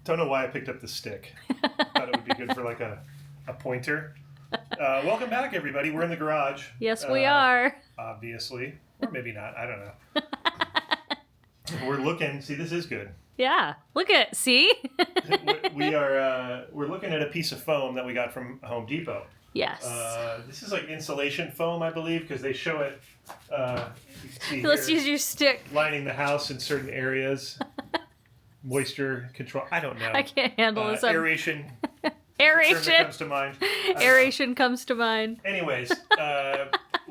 Don't know why I picked up the stick. Thought it would be good for like a pointer. Welcome back, everybody. We're in the garage. Yes, we are. Obviously. Or maybe not. I don't know. We're looking. See, this is good. Yeah. Look at, see? We're looking at a piece of foam that we got from Home Depot. Yes. This is like insulation foam, I believe, because they show it. Let's use your stick. Lining the house in certain areas. Moisture control. I don't know. I can't handle this. Aeration. Aeration comes to mind. Aeration comes to mind. Anyways,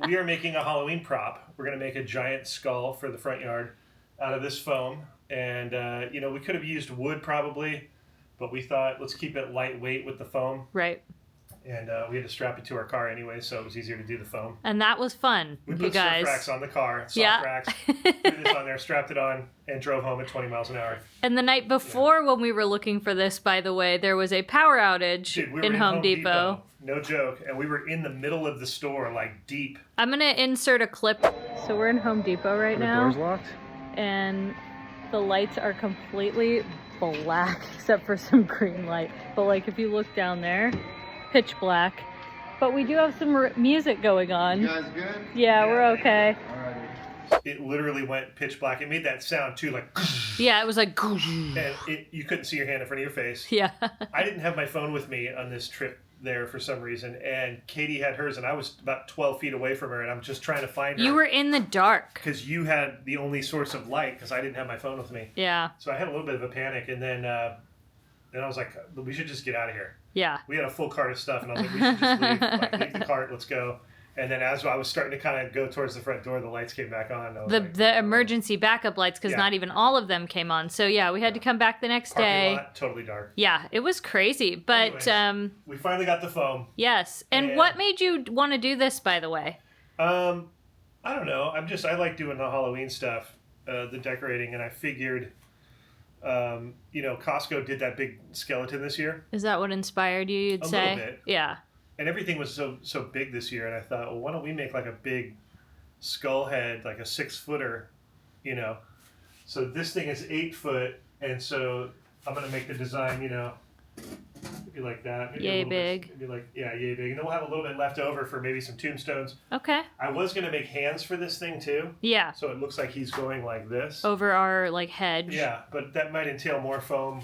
we are making a Halloween prop. We're going to make a giant skull for the front yard out of this foam. And, we could have used wood probably, but we thought let's keep it lightweight with the foam. Right. And we had to strap it to our car anyway, so it was easier to do the foam. And that was fun, we you guys. put surf racks on the car, soft racks, threw this on there, strapped it on, and drove home at 20 miles an hour. And the night before when we were looking for this, by the way, there was a power outage in Home Depot. No joke. And we were in the middle of the store, like deep. I'm going to insert a clip. So we're in Home Depot right now. The door's locked? And the lights are completely black except for some green light. But like if you look down there, pitch black. But we do have some music going on. You guys good? Yeah, we're okay. Alrighty. It literally went pitch black. It made that sound too, like. Yeah, it was like. And you couldn't see your hand in front of your face. Yeah. I didn't have my phone with me on this trip there for some reason, and Katie had hers, and I was about 12 feet away from her, and I'm just trying to find her. You were in the dark. Because you had the only source of light, because I didn't have my phone with me. Yeah. So I had a little bit of a panic, and then I was like, we should just get out of here. Yeah. We had a full cart of stuff, and I was like, we should just leave. Leave the cart, let's go. And then as I was starting to kind of go towards the front door, the lights came back on. The emergency backup lights, because not even all of them came on. So yeah, we had to come back the next day. Lot, totally dark. Yeah, it was crazy. But anyways, we finally got the foam. Yes. And what made you want to do this, by the way? I don't know. I like doing the Halloween stuff, the decorating, and I figured, Costco did that big skeleton this year. Is that what inspired you? You'd say? A little bit. Yeah. And everything was so big this year, and I thought, well, why don't we make like a big skull head, like a 6-footer, So this thing is 8 foot, and so I'm gonna make the design, maybe like that. Maybe yay big. Maybe like yay big, and then we'll have a little bit left over for maybe some tombstones. Okay. I was gonna make hands for this thing too. Yeah. So it looks like he's going like this over our hedge. Yeah, but that might entail more foam.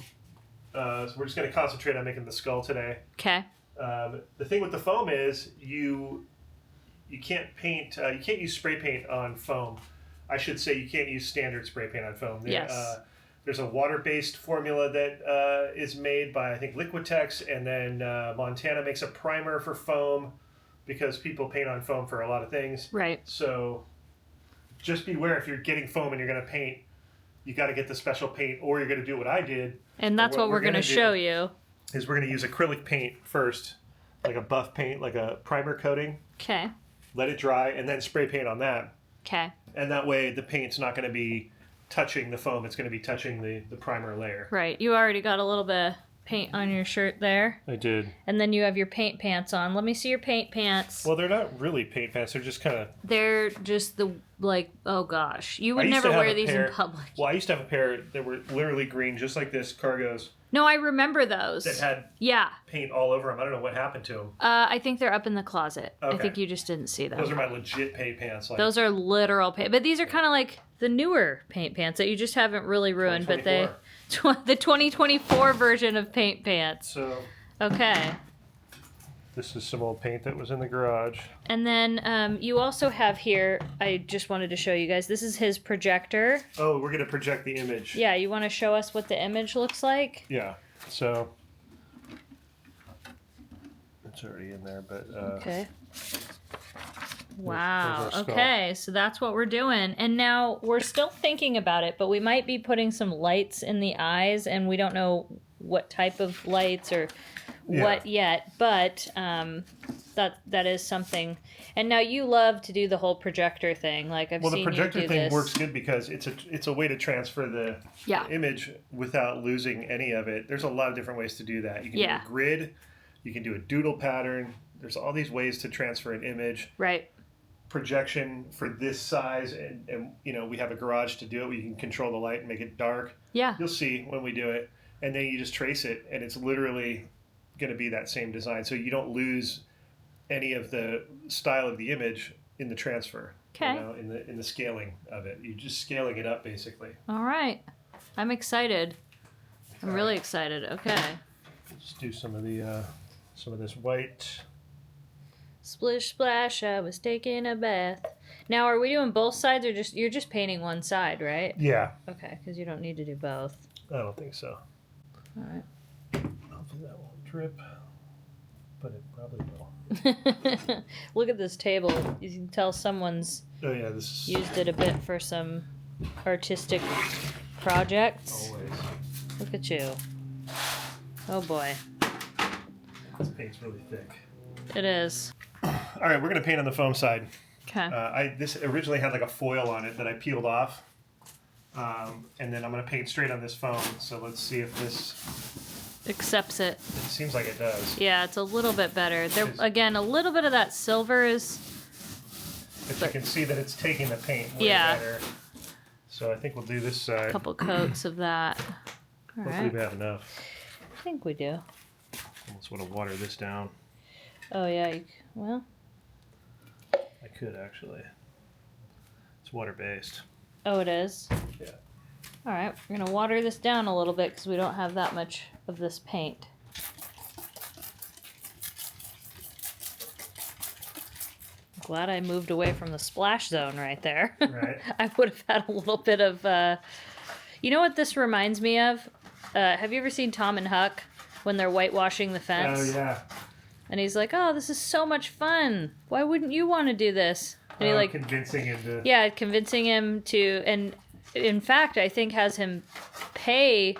So we're just gonna concentrate on making the skull today. Okay. The thing with the foam is you can't paint. You can't use spray paint on foam. I should say you can't use standard spray paint on foam. Yes. There's a water-based formula that is made by I think Liquitex, and then Montana makes a primer for foam because people paint on foam for a lot of things. Right. So just beware if you're getting foam and you're going to paint. You got to get the special paint, or you're going to do what I did. And that's what we're going to show you. Is we're going to use acrylic paint first, like a buff paint, like a primer coating. Okay. Let it dry, and then spray paint on that. Okay. And that way the paint's not going to be touching the foam. It's going to be touching the primer layer. Right. You already got a little bit of paint on your shirt there. I did. And then you have your paint pants on. Let me see your paint pants. Well, they're not really paint pants. They're just kind of... They're just oh gosh. You would never wear these in public. Well, I used to have a pair that were literally green, just like this, cargos. No, I remember those. That had paint all over them. I don't know what happened to them. I think they're up in the closet. Okay. I think you just didn't see them. Those are my legit paint pants. Those are literal paint. But these are kind of like the newer paint pants that you just haven't really ruined. But the 2024 version of paint pants. So. Okay. This is some old paint that was in the garage. And then you also have here, I just wanted to show you guys, this is his projector. Oh, we're going to project the image. Yeah, you want to show us what the image looks like? Yeah, so it's already in there, but... okay. Wow, okay, so that's what we're doing. And now we're still thinking about it, but we might be putting some lights in the eyes, and we don't know what type of lights or... what yet, but that is something. And now you love to do the whole projector thing, like I've seen you do this. Well, the projector thing works good because it's a way to transfer the image without losing any of it. There's a lot of different ways to do that. You can do a grid, you can do a doodle pattern. There's all these ways to transfer an image. Right. Projection for this size, and we have a garage to do it. We can control the light and make it dark. Yeah. You'll see when we do it. and then you just trace it, and it's literally going to be that same design. So you don't lose any of the style of the image in the transfer. Okay. You know, in the scaling of it. You're just scaling it up, basically. All right. I'm excited. I'm really excited. Okay. Just do some of this white. Splish splash, I was taking a bath. Now, are we doing both sides, or you're just painting one side, right? Yeah. Okay, because you don't need to do both. I don't think so. All right. Hopefully that won't drip, but it probably will. Look at this table. You can tell someone's used it a bit for some artistic projects. Always. Look at you. Oh boy. This paint's really thick. It is. All right, we're gonna paint on the foam side. Okay. This originally had like a foil on it that I peeled off, and then I'm gonna paint straight on this foam. So let's see if this accepts it. It seems like it does. Yeah, it's a little bit better. There again, a little bit of that silver is. But you can see that it's taking the paint way better. So I think we'll do this side. A couple coats of that. All Hopefully we have enough. I think we do. Almost want to water this down. Oh yeah, well. I could actually. It's water based. Oh, it is? Yeah. All right, we're going to water this down a little bit because we don't have that much of this paint. Glad I moved away from the splash zone right there. Right. I would have had a little bit of, you know what this reminds me of? Have you ever seen Tom and Huck when they're whitewashing the fence? Oh, yeah. And he's like, oh, this is so much fun. Why wouldn't you want to do this? And he convincing him to... Yeah, convincing him to, and in fact, I think has him pay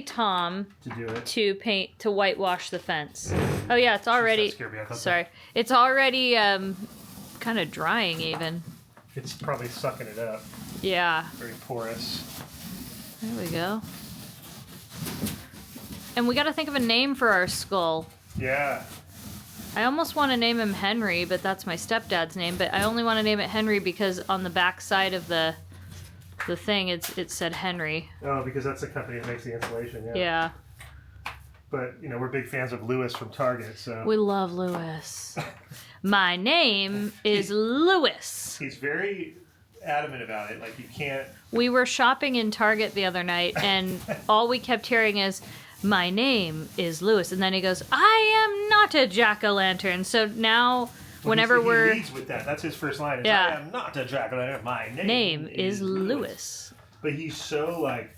Tom to do it. to whitewash the fence. Oh yeah, it's already. Sorry, it's already kind of drying even. It's probably sucking it up. Yeah. Very porous. There we go. And we got to think of a name for our skull. Yeah. I almost want to name him Henry, but that's my stepdad's name. But I only want to name it Henry because on the back side of the thing, it said Henry. Oh, because that's the company that makes the insulation. Yeah. Yeah. But you know, we're big fans of Lewis from Target, so we love Lewis. My name is Lewis. He's very adamant about it. Like you can't. We were shopping in Target the other night, and all we kept hearing is, my name is Lewis. And then he goes, I am not a jack-o'-lantern. So now, whenever he leads with that. That's his first line. Is, I am not a jack-o'-lantern. My name is Lewis. But he's so, like,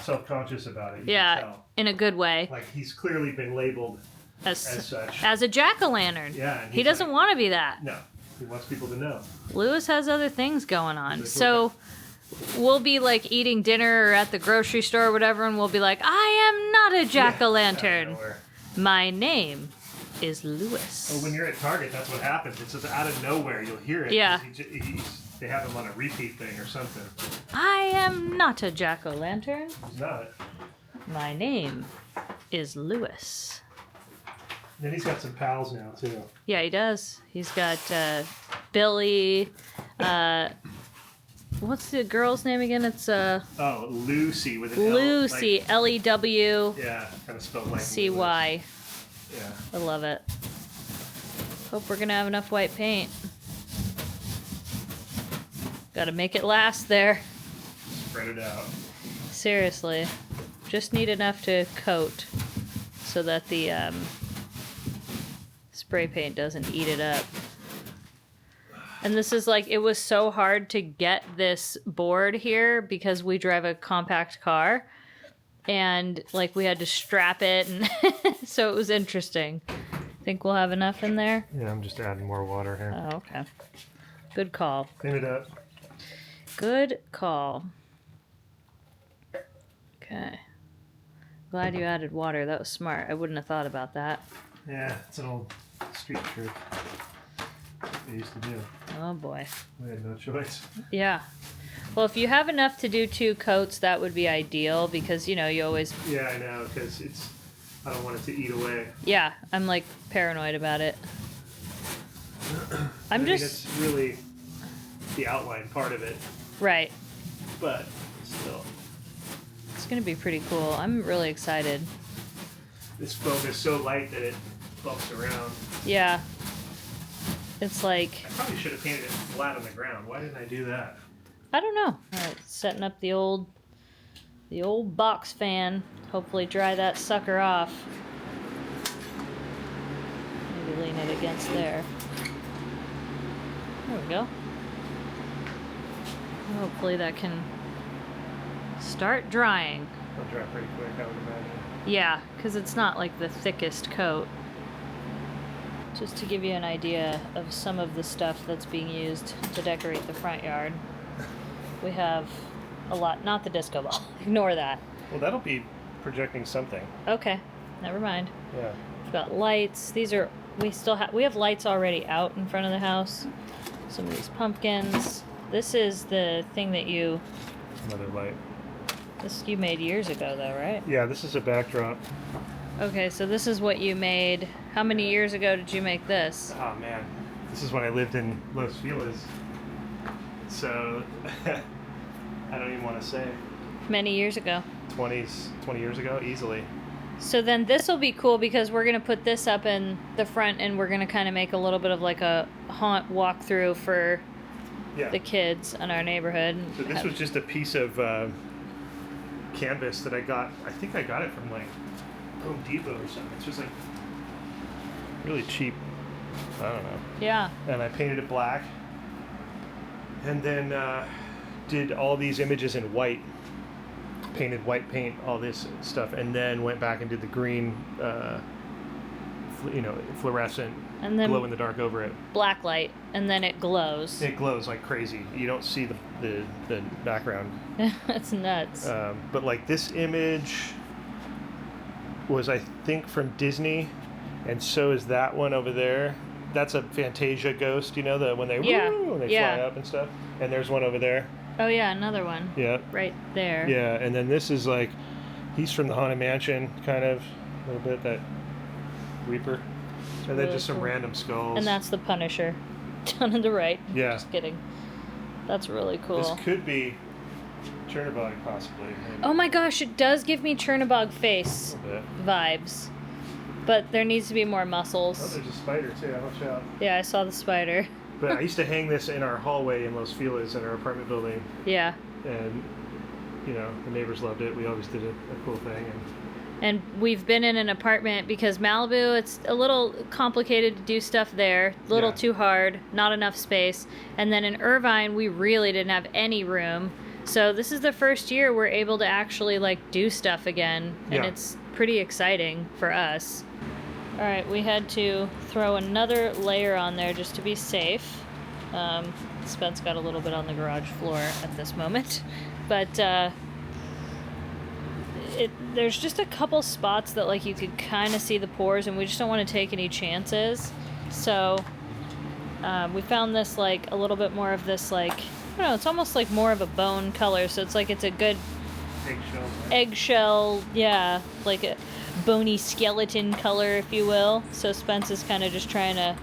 self-conscious about it. Yeah, in a good way. Like, he's clearly been labeled as such. As a jack-o'-lantern. Yeah. He doesn't want to be that. No. He wants people to know. Lewis has other things going on. So we'll be like eating dinner or at the grocery store or whatever, and we'll be like, I am not a jack-o'-lantern. My name is Lewis. Well, when you're at Target, that's what happens. It's just out of nowhere. You'll hear it. Yeah. They have him on a repeat thing or something. I am not a jack-o'-lantern. He's not. My name is Lewis. And then he's got some pals now, too. Yeah, he does. He's got Billy. What's the girl's name again? It's Oh, Lucy with an Lucy, like, Lew. Yeah, kind of spelled like CY. Yeah. I love it. Hope we're gonna have enough white paint. Gotta make it last there. Spread it out. Seriously. Just need enough to coat so that the spray paint doesn't eat it up. And this is like, it was so hard to get this board here because we drive a compact car. And like we had to strap it, and so it was interesting. Think we'll have enough in there? Yeah, I'm just adding more water here. Oh, okay. Good call. Clean it up. Good call. Okay. Glad you added water. That was smart. I wouldn't have thought about that. Yeah, it's an old street trick we used to do. Oh boy. We had no choice. Yeah. Well, if you have enough to do 2 coats, that would be ideal because, you know, you always... Yeah, I know, because I don't want it to eat away. Yeah, I'm like paranoid about it. I mean, it's really the outline part of it. Right. But still. It's gonna be pretty cool. I'm really excited. This foam is so light that it bumps around. Yeah. It's like... I probably should have painted it flat on the ground. Why didn't I do that? I don't know. Alright, setting up the old box fan. Hopefully dry that sucker off. Maybe lean it against there. There we go. Hopefully that can start drying. It'll dry pretty quick, I would imagine. Yeah, because it's not like the thickest coat. Just to give you an idea of some of the stuff that's being used to decorate the front yard. We have a lot, not the disco ball, ignore that. Well, that'll be projecting something. Okay, never mind. Yeah. We've got lights. These are, we have lights already out in front of the house. Some of these pumpkins. This is the thing that Another light. this you made years ago though, right? Yeah, this is a backdrop. Okay, so this is what you made. How many years ago did you make this? Oh man, this is when I lived in Los Feliz. So I don't even want to say. Many years ago. 20 years ago, easily. So then this will be cool because we're going to put this up in the front and we're going to kind of make a little bit of like a haunt walkthrough for the kids in our neighborhood. So this was just a piece of canvas that I got. I think I got it from like Home Depot or something. It's just like really cheap. I don't know. Yeah. And I painted it black. And then did all these images in white. Painted white paint, all this stuff, and then went back and did the green, fluorescent, and then glow in the dark over it. Black light, and then it glows. It glows like crazy. You don't see the background. That's nuts. But like this image was, I think, from Disney, and so is that one over there. That's a Fantasia ghost, when they when they fly up and stuff. And there's one over there. Oh yeah, another one. Yeah. Right there. Yeah, and then this is like, he's from the Haunted Mansion, kind of, a little bit, that Reaper. And then really just some cool. random skulls. And that's the Punisher, down on the right. Yeah. Just kidding. That's really cool. This could be Chernobog, possibly. Maybe. Oh my gosh, it does give me Chernobog face A little bit. vibes. But there needs to be more Oh, muscles. there's a spider, too. Watch out. Yeah, I saw the spider. But I used to hang this in our hallway in Los Feliz in our apartment building. Yeah. And, the neighbors loved it. We always did a cool thing. And we've been in an apartment because Malibu, it's a little complicated to do stuff there. A little too hard, not enough space. And then in Irvine, we really didn't have any room. So this is the first year we're able to actually do stuff again. And it's pretty exciting for us. All right, we had to throw another layer on there just to be safe. Spence got a little bit on the garage floor at this moment. But there's just a couple spots that you could kind of see the pores, and we just don't want to take any chances. So we found this a little bit more of this I don't know, it's almost like more of a bone color. So it's it's a good eggshell, yeah, like a bony skeleton color, if you will. So Spence is kind of just trying to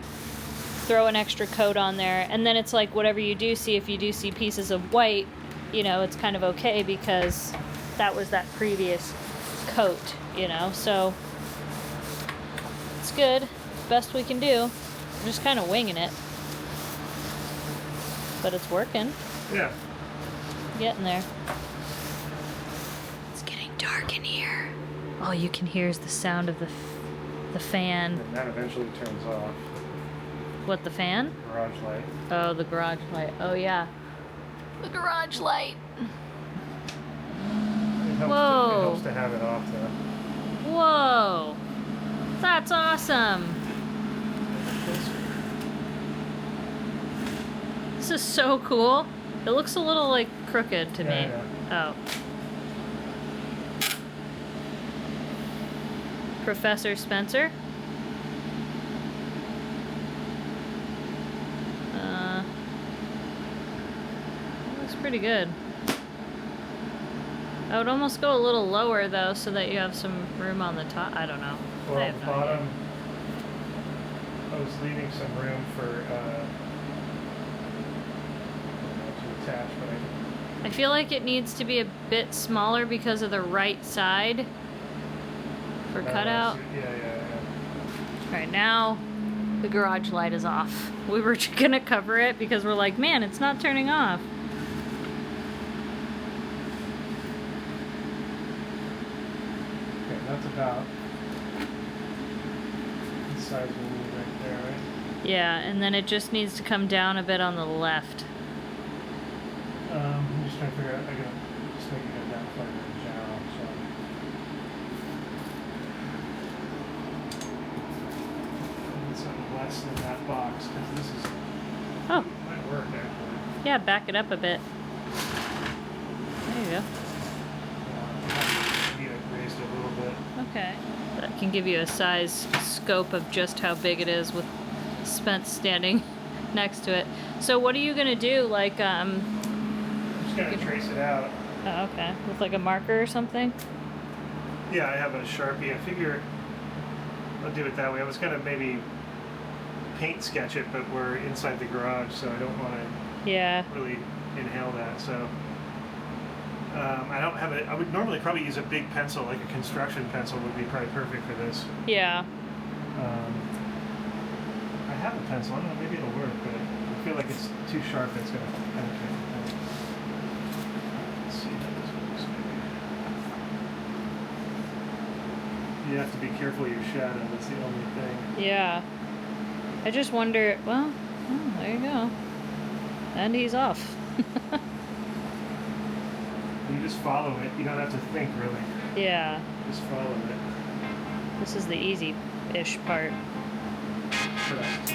throw an extra coat on there, and then it's whatever you do see, if you do see pieces of white, it's kind of okay because that was that previous coat, so it's good. Best we can do. We're just kind of winging it, but it's working. Yeah. Getting there. It's getting dark in here. All you can hear is the sound of the fan. And that eventually turns off. What, the fan? Garage light. Oh, the garage light. Oh, yeah. The garage light. It helps to have it off, though. Whoa. That's awesome. This is so cool. It looks a little crooked to me. Yeah. Oh. Professor Spencer. Looks pretty good. I would almost go a little lower though, so that you have some room on the top. I don't know. Well, I at have the no idea. bottom, I was leaving some room for to attach, but I feel like it needs to be a bit smaller because of the right side for cutout. Yeah. Right now, the garage light is off. We were gonna cover it because we're like, man, it's not turning off. Okay, that's about the size we need right there, right? Yeah, and then it just needs to come down a bit on the left. I'm just trying to figure out. I gotta just make it go down further in general. So I need something less than that box because this is Oh, might work actually. yeah, back it up a bit. There you go. I need it raised a little bit. Okay. That can give you a size scope of just how big it is with Spence standing next to it. So what are you gonna do? Like, I'm just gonna trace it out. oh, okay, with like a marker or something? Yeah, I have a Sharpie. I figure I'll do it that way. I was gonna maybe paint sketch it, but we're inside the garage, so I don't want to Yeah. really inhale that. So I don't have it. I would normally probably use a big pencil, like a construction pencil would be probably perfect for this. Yeah. I have a pencil. I don't know, maybe it'll work, but I feel like it's too sharp. It's gonna penetrate the pen. Let's see how this works. Maybe. You have to be careful of your shadow. That's the only thing. Yeah. I just wonder, well, oh, there you go. And he's off. You just follow it. You don't have to think really. Yeah. Just follow it. This is the easy-ish part. Correct.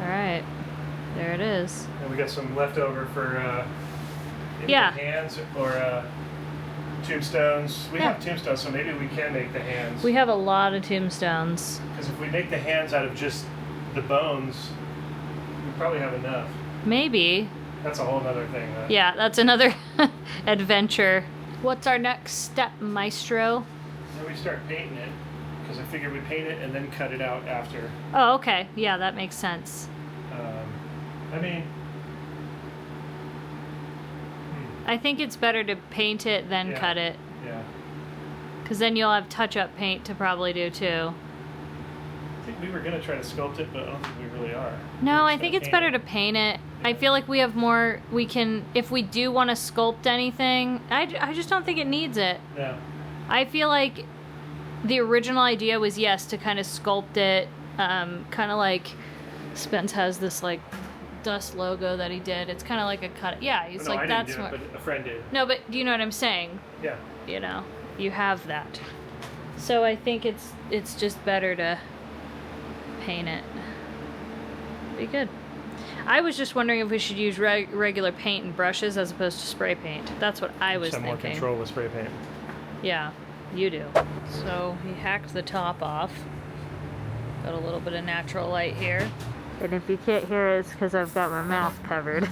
Alright. There it is. And we got some leftover for maybe Yeah. the hands or tombstones. We Yeah. have tombstones, so maybe we can make the hands. We have a lot of tombstones. Because if we make the hands out of just the bones, we probably have enough. Maybe. That's a whole other thing. Yeah, that's another adventure. What's our next step, Maestro? Then we start painting it, because I figured we paint it and then cut it out after. Oh, okay. Yeah, that makes sense. I mean, I think it's better to paint it than Yeah. cut it. yeah. Because then you'll have touch-up paint to probably do too. I think we were going to try to sculpt it, but I don't think we really are. No, We're I just think gonna it's paint better it. to paint it. I feel like we have more, we can, if we do want to sculpt anything, I just don't think it needs it. No. I feel like the original idea was, yes, to kind of sculpt it, kind of like Spence has this like dust logo that he did. It's kind of like a cut. Yeah, he's No, like, I that's didn't do what. it, but a friend did. No, but do you know what I'm saying? Yeah. You know, you have that. So I think it's just better to paint it. Be good. I was just wondering if we should use regular paint and brushes as opposed to spray paint. That's what I was Just have more thinking. control with spray paint. Yeah, you do. So he hacked the top off. Got a little bit of natural light here. And if you can't hear it, it's because I've got my mouth covered.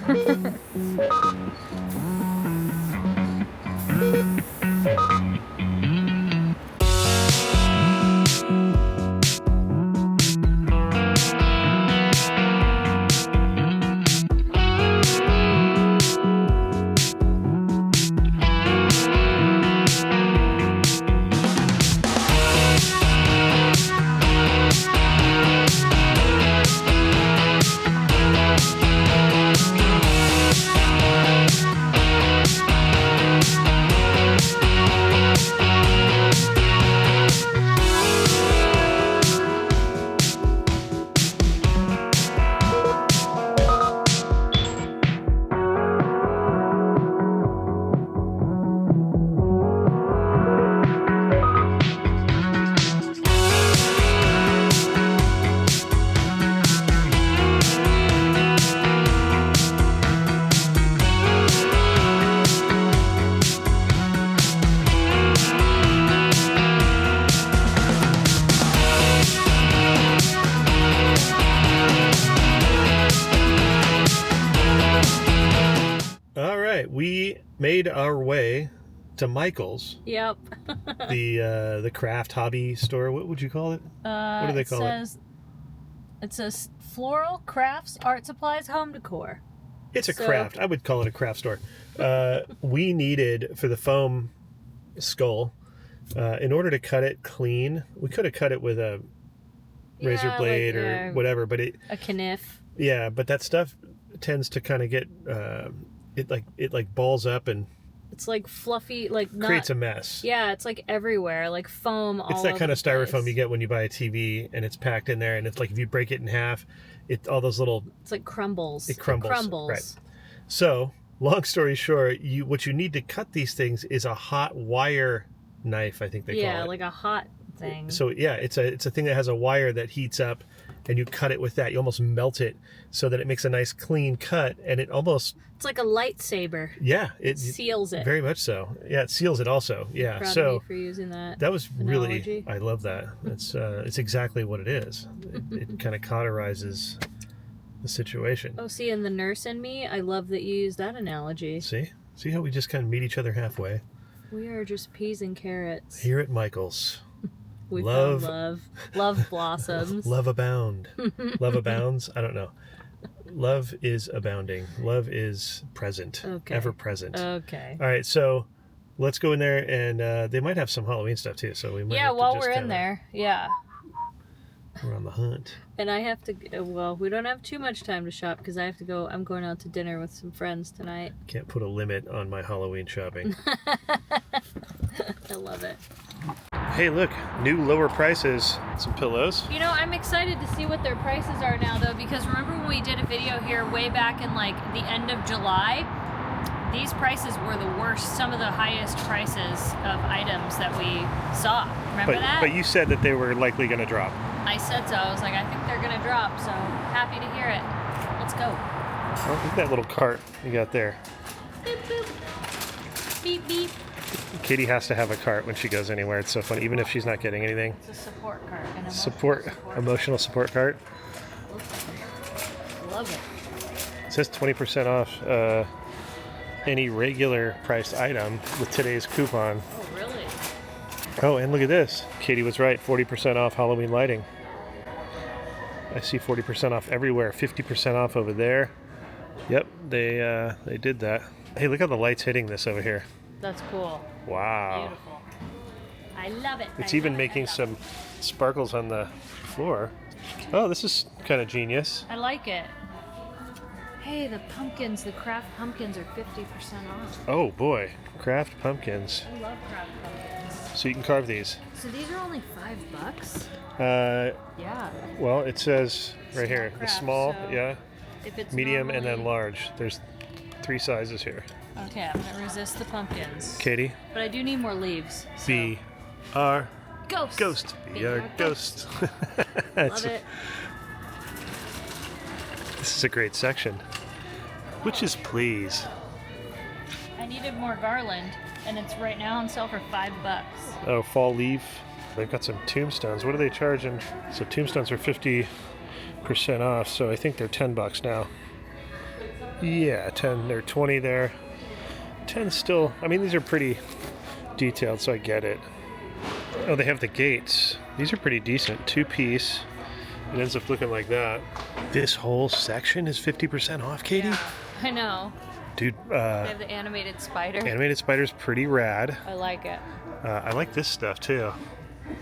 we made our way to Michael's. Yep. The craft hobby store. What would you call it? What do they call it? It says floral crafts, art supplies, home decor. It's a craft. I would call it a craft store. We needed, for the foam skull, in order to cut it clean, we could have cut it with a razor blade or whatever, but a kniff. Yeah, but that stuff tends to kind of get it balls up and it's like fluffy, creates a mess. Yeah, it's like everywhere, like foam all over. It's that kind of styrofoam place. you get when you buy a TV, and it's packed in there, and it's like if you break it in half, all those little. It's like crumbles. It crumbles. It crumbles. Right. So, long story short, what you need to cut these things is a hot wire knife. I think they call it. Yeah, like a hot thing. So yeah, it's a thing that has a wire that heats up, and you cut it with that. You almost melt it so that it makes a nice clean cut, and it almost. It's like a lightsaber. Yeah, it seals it. Very much so. Yeah, it seals it also. Yeah, Proud of me for using that. That was analogy. Really. I love that. It's exactly what it is. It kind of cauterizes the situation. Oh, see, and the nurse and me, I love that you use that analogy. See how we just kind of meet each other halfway. We are just peas and carrots. Here at Michael's. We found love. Love blossoms. Love abound. Love abounds? I don't know. Love is abounding. Love is present. Okay. Ever present. Okay. All right, so let's go in there, and they might have some Halloween stuff too. So we might. Yeah, while we're in there, yeah. We're on the hunt. And I have to. Well, we don't have too much time to shop because I have to go. I'm going out to dinner with some friends tonight. Can't put a limit on my Halloween shopping. I love it. Hey, look, new lower prices. Some pillows. You know, I'm excited to see what their prices are now, though, because remember when we did a video here way back in like the end of July? These prices were the worst, some of the highest prices of items that we saw. Remember that? But you said that they were likely going to drop. I said so. I was like, I think they're going to drop, so happy to hear it. Let's go. Oh, look at that little cart you got there. Boop, boop. Beep, beep. Katie has to have a cart when she goes anywhere. It's so funny, even if she's not getting anything. It's a support cart. Emotional support cart. Love it. It says 20% off any regular priced item with today's coupon. Oh, really? Oh, and look at this. Katie was right. 40% off Halloween lighting. I see 40% off everywhere. 50% off over there. Yep, they did that. Hey, look how the light's hitting this over here. That's cool. Wow. Beautiful. I love it. It's even making some sparkles on the floor. Oh, this is kind of genius. I like it. Hey, the pumpkins, the craft pumpkins are 50% off. Oh boy, craft pumpkins. I love craft pumpkins. So you can carve these. So these are only $5? Yeah. Well, it says right here, Craft, the small, so yeah, if it's medium, and then normally- large. There's 3 sizes here. Okay, I'm gonna resist the pumpkins. Katie, But I do need more leaves. So. be our Ghost. ghost. Be our ghost. Love it. This is a great section. Witches, please. I needed more garland, and it's right now on sale for $5. Oh, fall leaf. They've got some tombstones. What are they charging? So tombstones are 50% off, so I think they're $10 now. Yeah, 10. They're 20 there. 10 still. I mean, these are pretty detailed, so I get it. Oh, they have the gates. These are pretty decent. 2-piece. It ends up looking like that. This whole section is 50% off, Katie? Yeah, I know. Dude, They have the animated spider. animated spider's pretty rad. I like it. I like this stuff, too.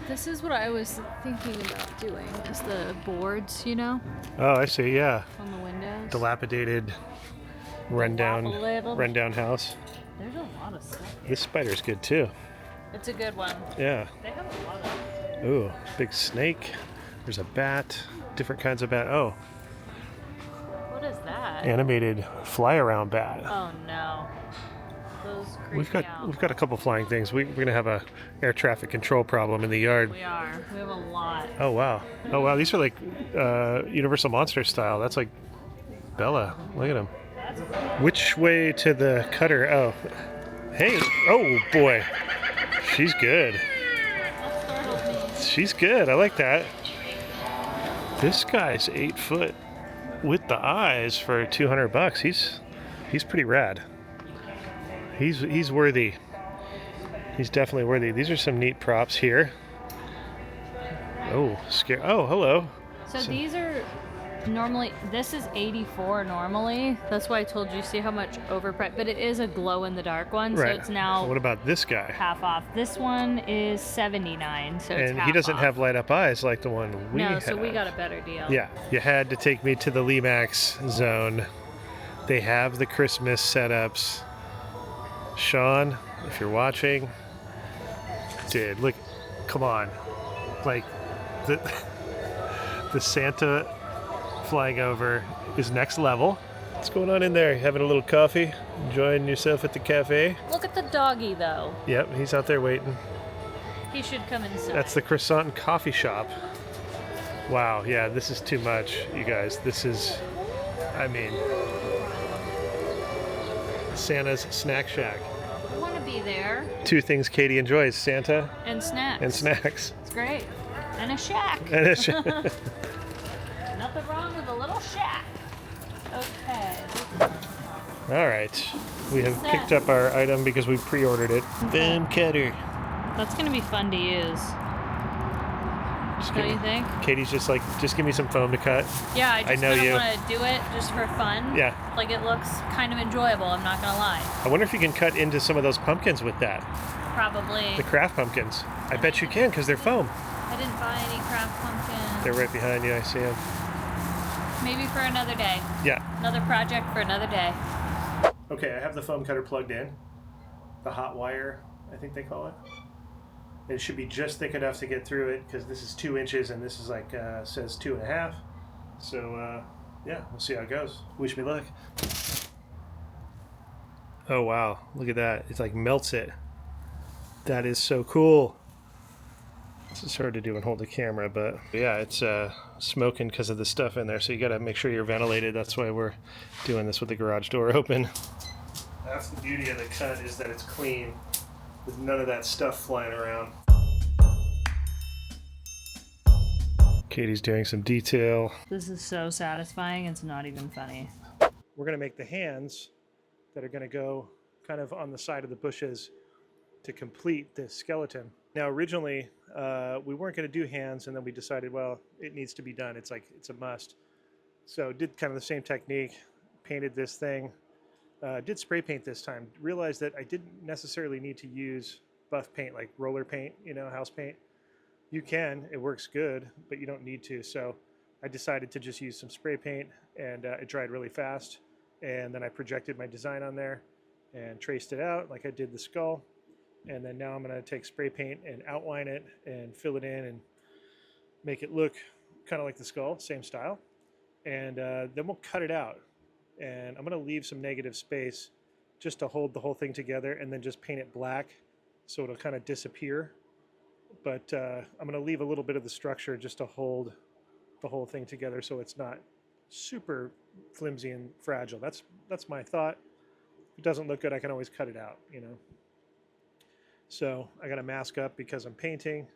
This is what I was thinking about doing. Is the boards, you know, Oh, I see, yeah. on the windows. Dilapidated, rundown house. There's a lot of stuff. This spider's good, too. It's a good one. Yeah. They have a lot of. Ooh, big snake. There's a bat. Different kinds of bat. Oh, What is that? animated fly-around bat. Oh no. Those creep We've me got out. a couple flying things. We're gonna have a air traffic control problem in the yard. We are. We have a lot. Oh wow. Oh wow. These are like Universal Monster style. That's like Bella. Look at him. Which way to the cutter? Oh, hey. Oh boy. She's good. That startled me. She's good. I like that. This guy's 8 foot with the eyes for $200. He's pretty rad. he's worthy. He's definitely worthy. These are some neat props here. Oh, scare! Oh, hello. So these are normally, this is 84 normally. That's why I told you, see how much overpriced, but it is a glow in the dark one, Right. so it's now What about this guy? half off. This one is 79, so it's And half he doesn't off. have light up eyes like the one we have. No, so we got a better deal. Yeah, you had to take me to the Lemax zone. They have the Christmas setups. Sean, if you're watching, dude, look, come on. Like, the Santa flying over is next level. What's going on in there? You having a little coffee? Enjoying yourself at the cafe? Look at the doggy, though. Yep, he's out there waiting. He should come inside. That's the Croissant and Coffee Shop. Wow, yeah, this is too much, you guys. This is, I mean, Santa's Snack Shack. I want to be there. Two things Katie enjoys, Santa And snacks. and snacks. It's great. And a shack. And it's Nothing wrong with a little shack. Okay. all right, we have picked up our item because we pre-ordered it. Boom cutter. That's going to be fun to use. Don't you think? Katie's just like, just give me some foam to cut. Yeah, I just know kind you. of want to do it just for fun. Yeah. Like, it looks kind of enjoyable, I'm not going to lie. I wonder if you can cut into some of those pumpkins with that. Probably. The craft pumpkins. I bet you can because they're foam. I didn't buy any craft pumpkins. They're right behind you. I see them. Maybe for another day. Yeah. Another project for another day. Okay, I have the foam cutter plugged in. The hot wire, I think they call it. It should be just thick enough to get through it because this is 2 inches and this is like, says 2.5. So, yeah, we'll see how it goes. Wish me luck. Oh, wow. Look at that. It's like melts it. That is so cool. It's hard to do and hold the camera, but yeah, it's smoking because of the stuff in there. So you got to make sure you're ventilated. That's why we're doing this with the garage door open. That's the beauty of the cut, is that it's clean with none of that stuff flying around. Katie's doing some detail. This is so satisfying, it's not even funny. We're going to make the hands that are going to go kind of on the side of the bushes to complete the skeleton. Now, originally, we weren't going to do hands, and then we decided, well, it needs to be done. It's like, it's a must. So did kind of the same technique, painted this thing, did spray paint this time. Realized that I didn't necessarily need to use buff paint, like roller paint, you know, house paint. You can, it works good, but you don't need to. So I decided to just use some spray paint, and it dried really fast. And then I projected my design on there and traced it out like I did the skull. And then now I'm going to take spray paint and outline it and fill it in and make it look kind of like the skull, same style. And then we'll cut it out. And I'm going to leave some negative space just to hold the whole thing together, and then just paint it black so it'll kind of disappear. But I'm going to leave a little bit of the structure just to hold the whole thing together so it's not super flimsy and fragile. That's my thought. If it doesn't look good, I can always cut it out, you know. So I got to mask up because I'm painting,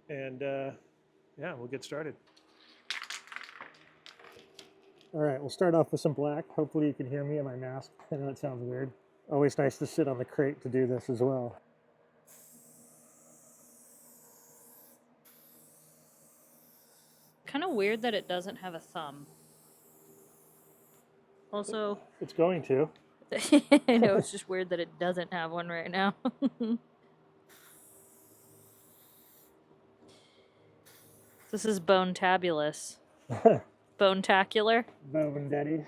and yeah, we'll get started. All right, we'll start off with some black. Hopefully you can hear me in my mask. I know it sounds weird. Always nice to sit on the crate to do this as well. Kind of weird that it doesn't have a thumb. Also, It's going to. I know, it's just weird that it doesn't have one right now. This is bone-tabulous. Bone-tacular? Bone daddy.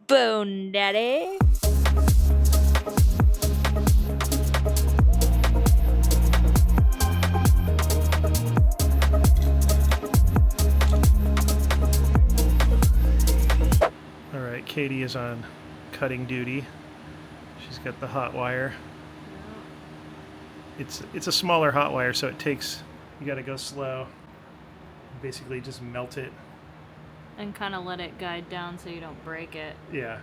Bone daddy. All right, Katie is on cutting duty. She's got the hot wire. It's a smaller hot wire, so it takes, you got to go slow. Basically just melt it. And kind of let it guide down so you don't break it. Yeah.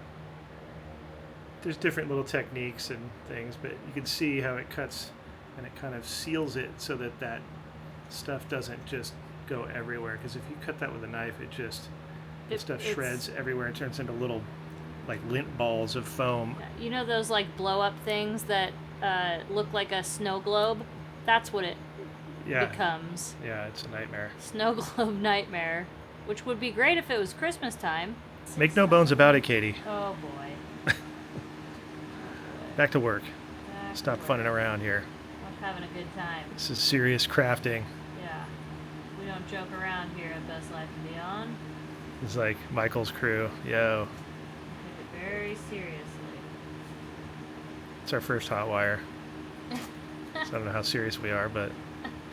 There's different little techniques and things, but you can see how it cuts and it kind of seals it so that that stuff doesn't just go everywhere. Because if you cut that with a knife, the stuff shreds everywhere. It turns into little like lint balls of foam. You know those like blow up things that look like a snow globe? That's what it becomes. Yeah, it's a nightmare. Snow globe nightmare, which would be great if it was Christmas time. Make no bones about it, Katie. Oh boy. Back to work. Stop funning around here. I'm having a good time. This is serious crafting. Yeah. We don't joke around here at Best Life and Beyond. It's like Michael's crew. Yo. We take it very seriously. It's our first hot wire. So I don't know how serious we are, but...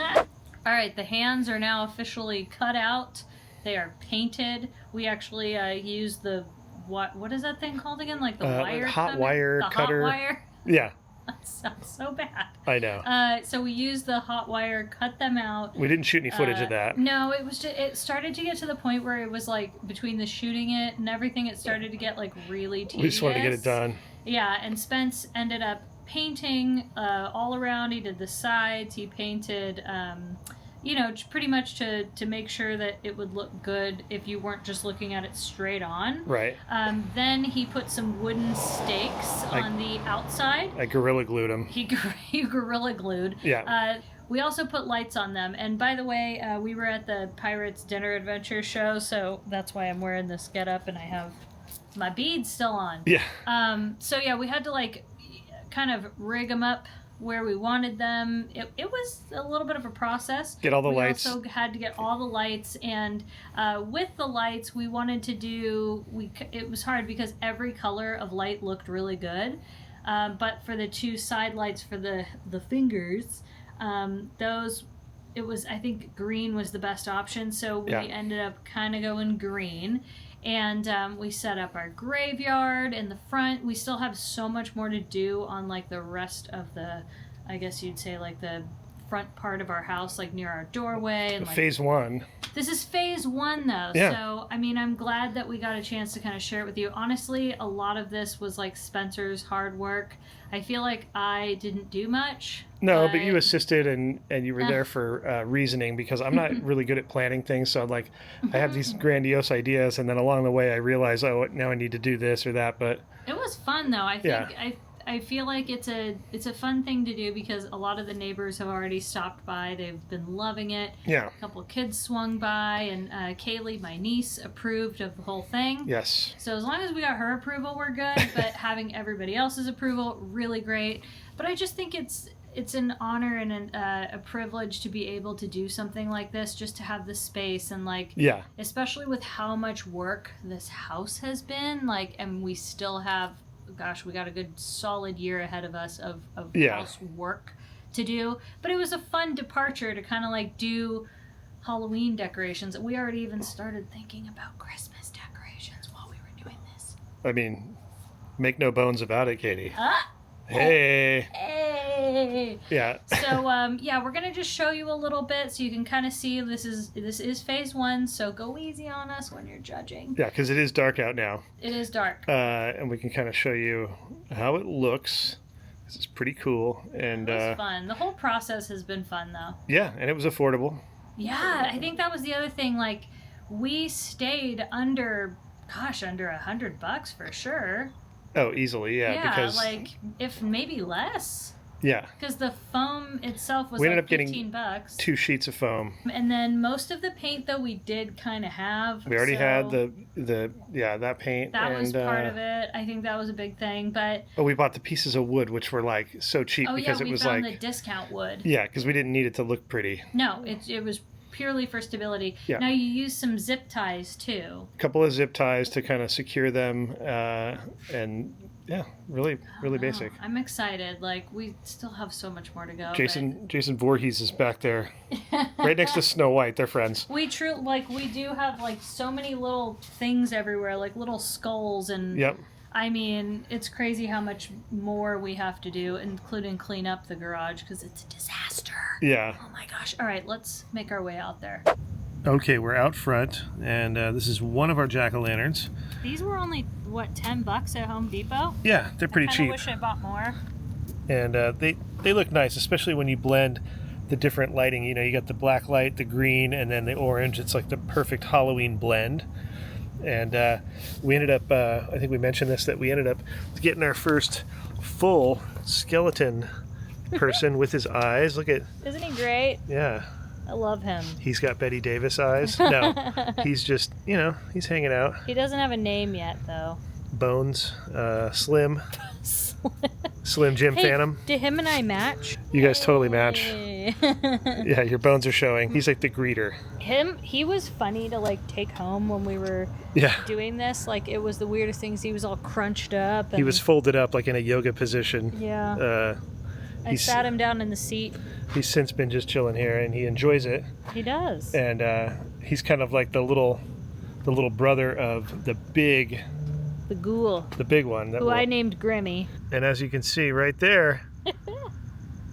All right, the hands are now officially cut out. They are painted. We actually used the... What is that thing called again? Like the wire hot cutter? wire cutter. Hot wire? Yeah. That sounds so bad. I know. So we used the hot wire, cut them out. We didn't shoot any footage of that. No, it was just, it started to get to the point where it was like between the shooting it and everything, it started to get like really tedious. We just wanted to get it done. Yeah, and Spence ended up painting all around. He did the sides. He painted, you know, pretty much to make sure that it would look good if you weren't just looking at it straight on. Right. Then he put some wooden stakes on the outside. I Gorilla Glued them. He Gorilla Glued. Yeah. We also put lights on them. And by the way, we were at the Pirates Dinner Adventure show, so that's why I'm wearing this getup and I have my beads still on. Yeah. So yeah, we had to like kind of rig them up where we wanted them. It was a little bit of a process. Get all the lights. We also had to get all the lights, and with the lights, we wanted to do. It was hard because every color of light looked really good, but for the two side lights for the fingers, those. It was, I think green was the best option, so we ended up kind of going green. And we set up our graveyard in the front. We still have so much more to do on like the rest of the, I guess you'd say like the front part of our house, like near our doorway. And like, phase 1. This is phase 1 though. Yeah. So, I mean, I'm glad that we got a chance to kind of share it with you. Honestly, a lot of this was like Spencer's hard work. I feel like I didn't do much. No, but you assisted and you were there for reasoning, because I'm not really good at planning things. So like, I have these grandiose ideas, and then along the way I realize, oh, now I need to do this or that. But it was fun though. I think I feel like it's a fun thing to do because a lot of the neighbors have already stopped by. They've been loving it. Yeah. A couple of kids swung by, and Kaylee, my niece, approved of the whole thing. Yes. So as long as we got her approval, we're good. But having everybody else's approval, really great. But I just think it's an honor and a privilege to be able to do something like this, just to have the space and like, especially with how much work this house has been, like, and we still have, gosh, we got a good solid year ahead of us of house work to do. But it was a fun departure to kind of like do Halloween decorations. We already even started thinking about Christmas decorations while we were doing this. I mean, make no bones about it, Katie. Hey. Yeah. So we're gonna just show you a little bit so you can kind of see this is phase 1. So go easy on us when you're judging. Yeah, because it is dark out now. It is dark. And we can kind of show you how it looks. This is pretty cool, and it was fun. The whole process has been fun though. Yeah, and it was affordable. Yeah, I think that was the other thing. Like, we stayed under $100 for sure. Oh, easily, yeah. Because like if maybe less. Yeah. Because the foam itself was we ended like up getting $15. 2 sheets of foam. And then most of the paint though we did kind of have. We already had that paint. That was part of it. I think that was a big thing, but. Oh, we bought the pieces of wood, which were like so cheap because it was like. we found the discount wood. Yeah, because we didn't need it to look pretty. No, it was purely for stability. Yeah. Now you use some zip ties too. A couple of zip ties to kind of secure them, and yeah, really basic. I'm excited. Like, we still have so much more to go. Jason Voorhees is back there, right next to Snow White. They're friends. We do have like so many little things everywhere, like little skulls and. Yep. I mean, it's crazy how much more we have to do, including clean up the garage because it's a disaster. Yeah. Oh my gosh. All right, let's make our way out there. Okay, we're out front, and this is one of our jack-o'-lanterns. These were only, $10 at Home Depot? Yeah, they're pretty cheap. I wish I bought more. And they look nice, especially when you blend the different lighting. You know, you got the black light, the green, and then the orange. It's like the perfect Halloween blend. And we ended up, I think we mentioned this, that we ended up getting our first full skeleton person with his eyes. Look at... Isn't he great? Yeah. I love him. He's got Betty Davis eyes. No, he's just, he's hanging out. He doesn't have a name yet, though. Bones, Slim. Slim Jim Phantom. Did him and I match? You guys totally match. Yeah, your bones are showing. He's like the greeter. He was funny to like take home when we were doing this. Like, it was the weirdest things. He was all crunched up. And he was folded up like in a yoga position. Yeah. I sat him down in the seat. He's since been just chilling here, and he enjoys it. He does. And he's kind of like the little brother of the big... The ghoul. The big one. Who I named Grimmy. And as you can see right there,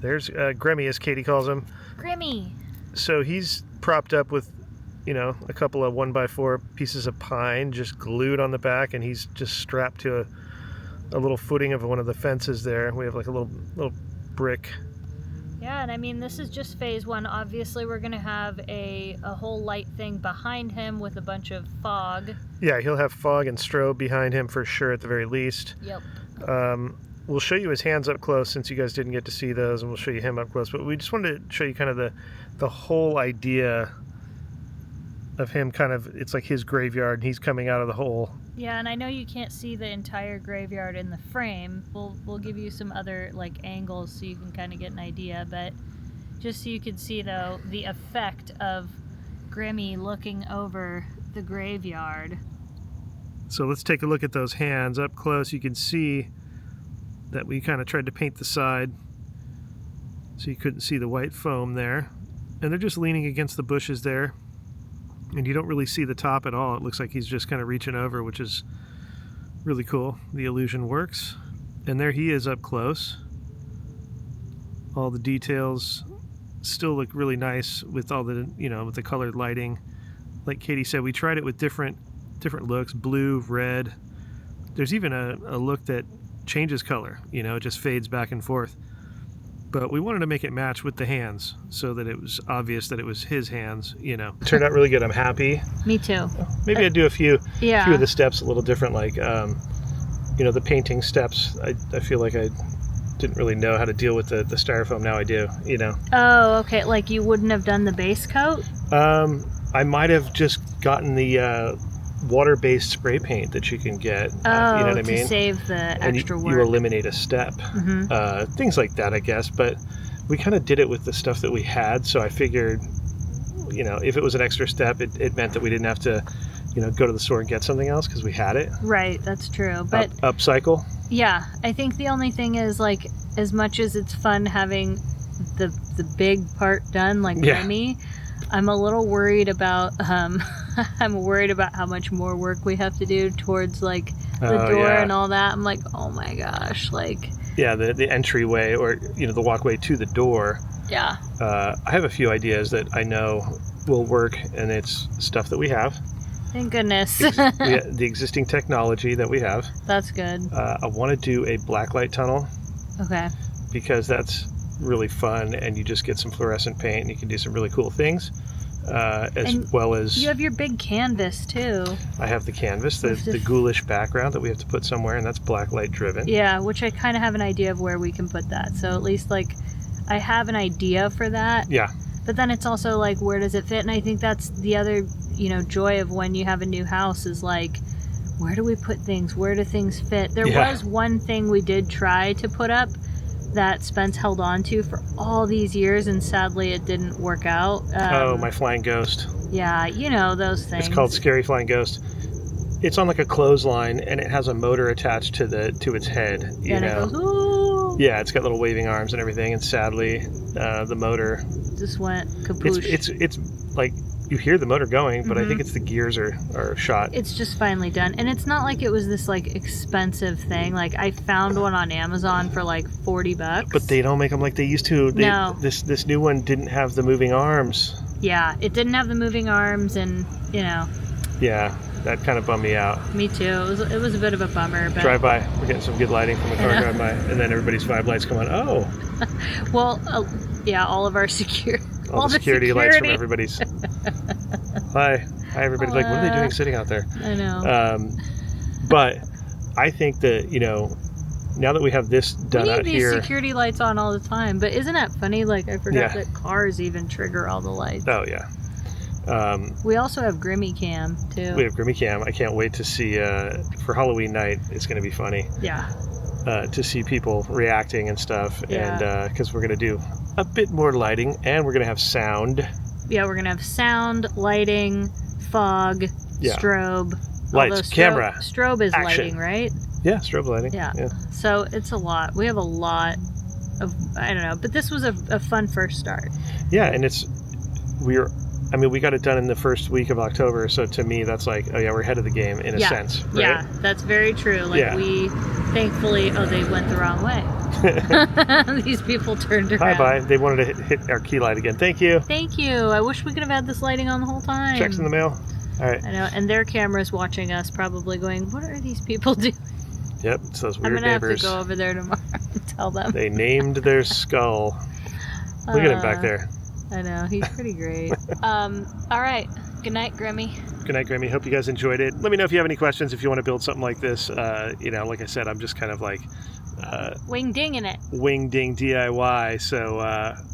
there's Grimmy, as Katie calls him. Grimmy. So he's propped up with, a couple of 1x4 pieces of pine just glued on the back, and he's just strapped to a little footing of one of the fences there. We have like a little brick. Yeah, and I mean, this is just phase one. Obviously, we're going to have a whole light thing behind him with a bunch of fog. Yeah, he'll have fog and strobe behind him for sure at the very least. Yep. We'll show you his hands up close since you guys didn't get to see those, and we'll show you him up close. But we just wanted to show you kind of the whole idea of him. Kind of, it's like his graveyard, and he's coming out of the hole. Yeah, and I know you can't see the entire graveyard in the frame. We'll give you some other like angles so you can kind of get an idea, but just so you can see though the effect of Grimmy looking over the graveyard. So let's take a look at those hands up close. You can see that we kind of tried to paint the side so you couldn't see the white foam there, and they're just leaning against the bushes there. And you don't really see the top at all. It looks like he's just kind of reaching over, which is really cool. The illusion works. And there he is up close. All the details still look really nice with all the, with the colored lighting. Like Katie said, we tried it with different looks, blue, red. There's even a look that changes color, it just fades back and forth. But we wanted to make it match with the hands so that it was obvious that it was his hands, Turned out really good. I'm happy. Me too. Maybe I'd do a few of the steps a little different, like, the painting steps. I feel like I didn't really know how to deal with the styrofoam. Now I do, Oh, okay. Like you wouldn't have done the base coat? I might have just gotten the water-based spray paint that you can get. You know what I mean? To save the extra work. You eliminate a step. Mm-hmm. Things like that, I guess. But we kind of did it with the stuff that we had, so I figured, if it was an extra step, it meant that we didn't have to, go to the store and get something else because we had it. Right, that's true. But upcycle. Yeah, I think the only thing is, like, as much as it's fun having the big part done, like Grimmy, I'm a little worried about I'm worried about how much more work we have to do towards like the door and all that. I'm like, oh my gosh, like the entryway or the walkway to the door. Yeah. I have a few ideas that I know will work, and it's stuff that we have. Thank goodness. The existing technology that we have. That's good. I want to do a blacklight tunnel. Okay. Because that's really fun, and you just get some fluorescent paint and you can do some really cool things, well as you have your big canvas too. I have the canvas, the ghoulish background that we have to put somewhere, and that's blacklight driven. Yeah, which I kind of have an idea of where we can put that, so at least like I have an idea for that. Yeah. But then it's also like, where does it fit? And I think that's the other joy of when you have a new house is like, where do we put things? Where do things fit? There was one thing we did try to put up that Spence held on to for all these years, and sadly it didn't work out. My flying ghost. Yeah, those things. It's called Scary Flying Ghost. It's on like a clothesline, and it has a motor attached to its head. It goes, ooh. Yeah, it's got little waving arms and everything, and sadly, the motor just went kapoosh. It's like you hear the motor going, but I think it's the gears are shot. It's just finally done, and it's not like it was this like expensive thing. Like I found one on Amazon for like $40. But they don't make them like they used to. No. This new one didn't have the moving arms. Yeah, it didn't have the moving arms, and Yeah, that kind of bummed me out. Me too. It was a bit of a bummer. But drive by, we're getting some good lighting from the car drive by, and then everybody's fog lights come on. Oh. Well, all of our security. All the security lights from everybody's Hi everybody. Like, what are they doing sitting out there? I know. But I think that, now that we have this done out here. We need these security lights on all the time. But isn't that funny? Like, I forgot that cars even trigger all the lights. Oh, yeah. We also have Grimmy Cam, too. We have Grimmy Cam. I can't wait to see, for Halloween night, it's going to be funny. Yeah. To see people reacting and stuff. Yeah. And because we're going to do a bit more lighting, and we're going to have sound. Yeah, we're going to have sound, lighting, fog, strobe. Lights, camera, strobe is action. Lighting, right? Yeah, strobe lighting. Yeah. So it's a lot. We have a lot of, I don't know, but this was a fun first start. Yeah, and we got it done in the first week of October, so to me that's like, oh yeah, we're ahead of the game in a sense, right? Yeah, that's very true. Like we thankfully, they went the wrong way. These people turned around. Bye. They wanted to hit our key light again. Thank you. Thank you. I wish we could have had this lighting on the whole time. Checks in the mail. All right. I know, and their camera's watching us, probably going, "What are these people doing?" Yep, it's those weird neighbors. I'm gonna neighbors. have to go over there tomorrow and tell them. They named their skull. Look at him back there. I know, he's pretty great. All right. Good night, Grimmy. Good night, Grimmy. Hope you guys enjoyed it. Let me know if you have any questions, if you want to build something like this. Like I said, I'm just kind of like wing dinging it. Wing ding DIY. So,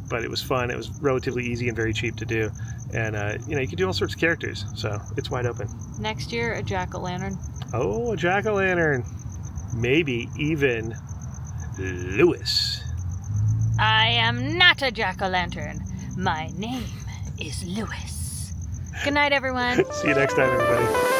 but it was fun. It was relatively easy and very cheap to do. And, you can do all sorts of characters. So it's wide open. Next year, a jack-o'-lantern. Oh, a jack-o'-lantern. Maybe even Lewis. I am not a jack-o'-lantern. My name is Lewis. Good night, everyone. See you next time, everybody.